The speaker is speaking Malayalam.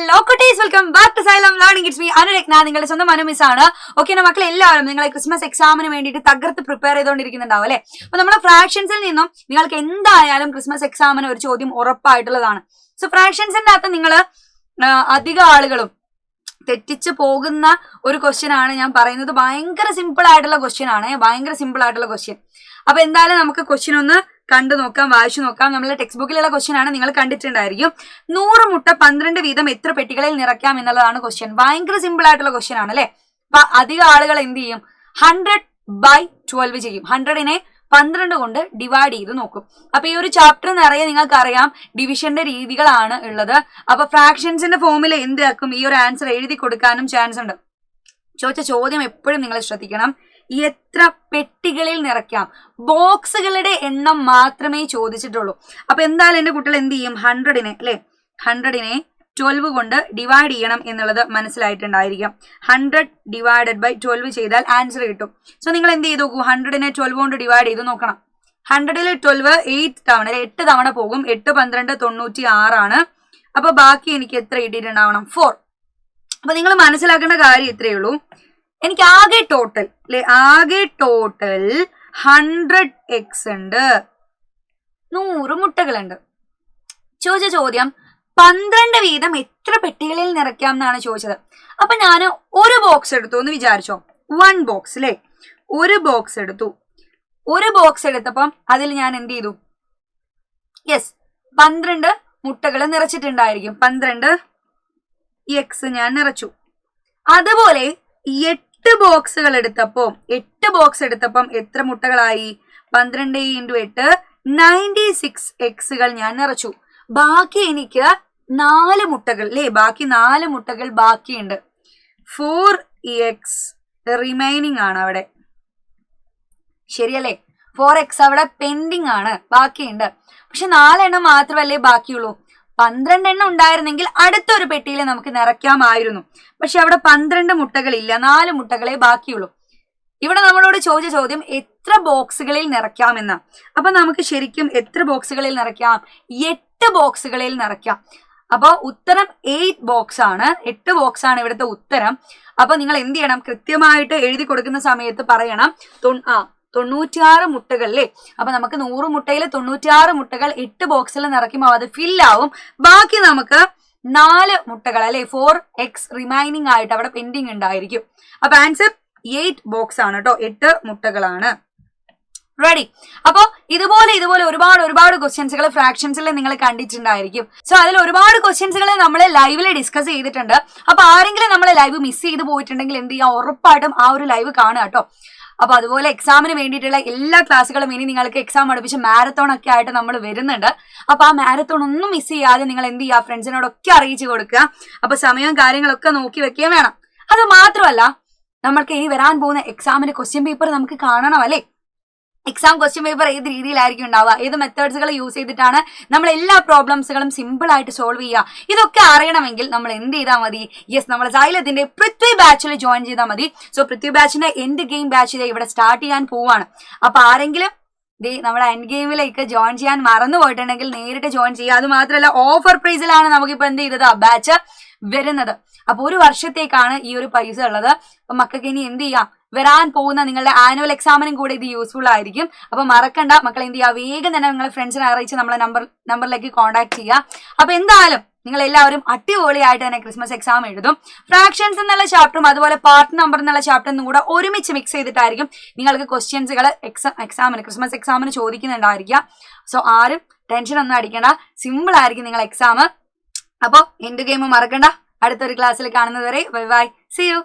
ഹലോ കുട്ടീസ്, welcome back to Xylem learning. It's me Anuragna, നിങ്ങളുടെ സ്വന്തം അനുമിസ് ആണ്. ഓക്കെ, മക്കളെ എല്ലാവരും നിങ്ങളെ ക്രിസ്മസ് എക്സാമിന് വേണ്ടിയിട്ട് തകർത്ത് പ്രിപ്പയർ ചെയ്തുകൊണ്ടിരിക്കുന്നുണ്ടാവും അല്ലെ. അപ്പൊ നമ്മുടെ ഫ്രാക്ഷൻസിൽ നിന്നും നിങ്ങൾക്ക് എന്തായാലും ക്രിസ്മസ് എക്സാമിന് ഒരു ചോദ്യം ഉറപ്പായിട്ടുള്ളതാണ്. സോ ഫ്രാക്ഷൻസിന്റെ അകത്ത് നിങ്ങൾ അധിക ആളുകളും തെറ്റിച്ച് പോകുന്ന ഒരു ക്വസ്റ്റ്യൻ ആണ് ഞാൻ പറയുന്നത്. ഭയങ്കര സിമ്പിൾ ആയിട്ടുള്ള ക്വസ്റ്റ്യൻ ആണ്, ഭയങ്കര സിമ്പിൾ ആയിട്ടുള്ള ക്വസ്റ്റ്യൻ. അപ്പൊ എന്തായാലും നമുക്ക് ക്വസ്റ്റ്യൻ ഒന്ന് കണ്ടു നോക്കാം, വായിച്ചു നോക്കാം. നമ്മളെ ടെക്സ്റ്റ് ബുക്കിലുള്ള ക്വസ്റ്റ്യൻ ആണ്, നിങ്ങൾ കണ്ടിട്ടുണ്ടായിരിക്കും. 100 മുട്ട 12 വീതം എത്ര പെട്ടികളിൽ നിറയ്ക്കാം എന്നുള്ളതാണ് ക്വസ്റ്റ്യൻ. ഭയങ്കര സിമ്പിൾ ആയിട്ടുള്ള ക്വസ്റ്റ്യൻ ആണ് അല്ലെ. അപ്പൊ അധിക ആളുകൾ എന്ത് ചെയ്യും? 100/12 ചെയ്യും. 100നെ 12 കൊണ്ട് ഡിവൈഡ് ചെയ്ത് നോക്കും. അപ്പൊ ഈ ഒരു ചാപ്റ്റർ നിറയെ നിങ്ങൾക്ക് അറിയാം ഡിവിഷന്റെ രീതികളാണ് ഉള്ളത്. അപ്പൊ ഫ്രാക്ഷൻസിന്റെ ഫോമിൽ എന്താക്കും ഈ ഒരു ആൻസർ എഴുതി കൊടുക്കാനും ചാൻസ് ഉണ്ട്. ചോദിച്ച ചോദ്യം എപ്പോഴും നിങ്ങൾ ശ്രദ്ധിക്കണം. എത്ര പെട്ടികളിൽ നിറയ്ക്കാം? ബോക്സുകളുടെ എണ്ണം മാത്രമേ ചോദിച്ചിട്ടുള്ളൂ. അപ്പൊ എന്തായാലും എന്റെ കുട്ടികൾ എന്ത് ചെയ്യും? 100നെ 12 കൊണ്ട് ഡിവൈഡ് ചെയ്യണം എന്നുള്ളത് മനസ്സിലായിട്ടുണ്ടായിരിക്കാം. 100 / 12 ചെയ്താൽ ആൻസർ കിട്ടും. സോ നിങ്ങൾ എന്ത് ചെയ്ത് നോക്കൂ, 100നെ 12 കൊണ്ട് ഡിവൈഡ് ചെയ്ത് നോക്കണം. 100ൽ 12 8 തവണ പോകും. 8 12 96 ആണ്. അപ്പൊ ബാക്കി എനിക്ക് എത്ര കിട്ടിയിട്ടുണ്ടാവണം? 4. അപ്പൊ നിങ്ങൾ മനസ്സിലാക്കേണ്ട കാര്യം ഇത്രയേ ഉള്ളൂ. എനിക്ക് ആകെ ടോട്ടൽ 100x ഉണ്ട്, 100 മുട്ടകളുണ്ട്. ചോദിച്ച ചോദ്യം 12 വീതം എത്ര പെട്ടികളിൽ നിറയ്ക്കാം എന്നാണ് ചോദിച്ചത്. അപ്പൊ ഞാൻ ഒരു ബോക്സ് എടുത്തു എന്ന് വിചാരിച്ചോ. 1 ബോക്സ് അല്ലെ, ഒരു ബോക്സ് എടുത്തു. ഒരു ബോക്സ് എടുത്തപ്പം അതിൽ ഞാൻ എന്ത് ചെയ്തു? 12 മുട്ടകൾ നിറച്ചിട്ടുണ്ടായിരിക്കും. 12x ഞാൻ നിറച്ചു. അതുപോലെ 8 ബോക്സുകൾ എടുത്തപ്പം എത്ര മുട്ടകളായി? 12 × 8 96xകൾ ഞാൻ നിറച്ചു. ബാക്കി എനിക്ക് 4 മുട്ടകൾ അല്ലേ, ബാക്കി 4 മുട്ടകൾ ബാക്കിയുണ്ട്. 4x റിമൈനിങ് ആണ് അവിടെ, ശരിയല്ലേ? 4x അവിടെ പെൻഡിങ് ആണ്, ബാക്കിയുണ്ട്. പക്ഷെ 4 എണ്ണം മാത്രമല്ലേ ബാക്കിയുള്ളൂ. 12 എണ്ണം ഉണ്ടായിരുന്നെങ്കിൽ അടുത്തൊരു പെട്ടിയിൽ നമുക്ക് നിറയ്ക്കാമായിരുന്നു. പക്ഷെ അവിടെ 12 മുട്ടകളില്ല, 4 മുട്ടകളെ ബാക്കിയുള്ളൂ. ഇവിടെ നമ്മളോട് ചോദിച്ച ചോദ്യം എത്ര ബോക്സുകളിൽ നിറയ്ക്കാമെന്ന. അപ്പൊ നമുക്ക് ശരിക്കും എത്ര ബോക്സുകളിൽ നിറയ്ക്കാം? 8 ബോക്സുകളിൽ നിറയ്ക്കാം. അപ്പൊ ഉത്തരം 8 ബോക്സ് ആണ്. 8 ബോക്സ് ആണ് ഇവിടുത്തെ ഉത്തരം. അപ്പൊ നിങ്ങൾ എന്ത് ചെയ്യണം? കൃത്യമായിട്ട് എഴുതി കൊടുക്കുന്ന സമയത്ത് പറയണം 96 മുട്ടകൾ അല്ലേ. അപ്പൊ നമുക്ക് 100 മുട്ടയിൽ 96 മുട്ടകൾ 8 ബോക്സിൽ നിറയ്ക്കുമ്പോൾ അത് ഫില്ലാവും. ബാക്കി നമുക്ക് 4 മുട്ടകൾ അല്ലെ, 4x റിമൈനിങ് ആയിട്ട് അവിടെ പെൻഡിങ് ഉണ്ടായിരിക്കും. അപ്പൊ ആൻസർ 8 ബോക്സ് ആണ് കേട്ടോ, 8 മുട്ടകളാണ്. റെഡി? അപ്പൊ ഇതുപോലെ ഒരുപാട് ക്വസ്റ്റ്യൻസുകൾ ഫ്രാക്ഷൻസിൽ നിങ്ങൾ കണ്ടിട്ടുണ്ടായിരിക്കും. സോ അതിൽ ഒരുപാട് ക്വസ്റ്റ്യൻസുകൾ നമ്മൾ ലൈവിൽ ഡിസ്കസ് ചെയ്തിട്ടുണ്ട്. അപ്പൊ ആരെങ്കിലും നമ്മളെ ലൈവ് മിസ് ചെയ്ത് പോയിട്ടുണ്ടെങ്കിൽ എന്ത് ചെയ്യാം? ഉറപ്പായിട്ടും ആ ഒരു ലൈവ് കാണുക കേട്ടോ. അപ്പൊ അതുപോലെ എക്സാമിന് വേണ്ടിയിട്ടുള്ള എല്ലാ ക്ലാസ്സുകളും ഇനി നിങ്ങൾക്ക് എക്സാം അടുപ്പിച്ച് മാരത്തോൺ ഒക്കെ ആയിട്ട് നമ്മൾ വരുന്നുണ്ട്. അപ്പൊ ആ മാരത്തോൺ ഒന്നും മിസ് ചെയ്യാതെ നിങ്ങൾ എന്ത് ചെയ്യുക? ഫ്രണ്ട്സിനോടൊക്കെ അറിയിച്ചു കൊടുക്കുക. അപ്പൊ സമയവും കാര്യങ്ങളൊക്കെ നോക്കി വെക്കുകയും വേണം. അത് മാത്രമല്ല, നമ്മൾക്ക് ഇനി വരാൻ പോകുന്ന എക്സാമിന്റെ ക്വസ്റ്റ്യൻ പേപ്പർ നമുക്ക് കാണണം അല്ലെ. എക്സാം ക്വസ്റ്റ്യൻ പേപ്പർ ഏത് രീതിയിലായിരിക്കും ഉണ്ടാവുക, ഏത് മെത്തേഡ്സുകൾ യൂസ് ചെയ്തിട്ടാണ് നമ്മൾ എല്ലാ പ്രോബ്ലംസുകളും സിമ്പിൾ ആയിട്ട് സോൾവ് ചെയ്യുക, ഇതൊക്കെ അറിയണമെങ്കിൽ നമ്മൾ എന്ത് ചെയ്താൽ മതി? നമ്മുടെ സൈലത്തിന്റെ പൃഥ്വി ബാച്ചിൽ ജോയിൻ ചെയ്താൽ മതി. സോ പൃഥ്വി ബാച്ചിന്റെ എൻഡ് ഗെയിം ബാച്ച് ഇവിടെ സ്റ്റാർട്ട് ചെയ്യാൻ പോവാണ്. അപ്പൊ ആരെങ്കിലും നമ്മുടെ എൻഡ് ഗെയിമിലേക്ക് ജോയിൻ ചെയ്യാൻ മറന്നു പോയിട്ടുണ്ടെങ്കിൽ നേരിട്ട് ജോയിൻ ചെയ്യുക. അത് മാത്രമല്ല, ഓഫർ പ്രൈസിലാണ് നമുക്കിപ്പോ എന്ത് ചെയ്തത്? ബാച്ച് വരുന്നത്. അപ്പൊ 1 വർഷത്തേക്കാണ് ഈ ഒരു പൈസ ഉള്ളത്. അപ്പൊ മക്കൾക്ക് ഇനി എന്ത് ചെയ്യാം? വരാൻ പോകുന്ന നിങ്ങളുടെ ആനുവൽ എക്സാമിനും കൂടെ ഇത് യൂസ്ഫുൾ ആയിരിക്കും. അപ്പൊ മറക്കണ്ട മക്കൾ, എന്ത് ചെയ്യുക? വേഗം തന്നെ നിങ്ങളെ ഫ്രണ്ട്സിനെ അറിയിച്ച് നമ്മളെ നമ്പറിലേക്ക് കോൺടാക്ട് ചെയ്യുക. അപ്പൊ എന്തായാലും നിങ്ങൾ എല്ലാവരും അടിപൊളിയായിട്ട് തന്നെ ക്രിസ്മസ് എക്സാം എഴുതും. ഫ്രാക്ഷൻസ് എന്നുള്ള ചാപ്റ്ററും അതുപോലെ പാർട്ട് നമ്പർ എന്നുള്ള ചാപ്റ്ററും കൂടെ ഒരുമിച്ച് മിക്സ് ചെയ്തിട്ടായിരിക്കും നിങ്ങൾക്ക് ക്വസ്റ്റ്യൻസുകൾ ക്രിസ്മസ് എക്സാമിന് ചോദിക്കുന്നുണ്ടായിരിക്കുക. സോ ആരും ടെൻഷൻ ഒന്നും അടിക്കേണ്ട, സിമ്പിൾ ആയിരിക്കും നിങ്ങൾ എക്സാം. അപ്പൊ എൻഡ് ഗെയിം മറക്കണ്ട. അടുത്തൊരു ക്ലാസ്സിൽ കാണുന്നത് വരെ ബൈ ബൈ, സീ യു.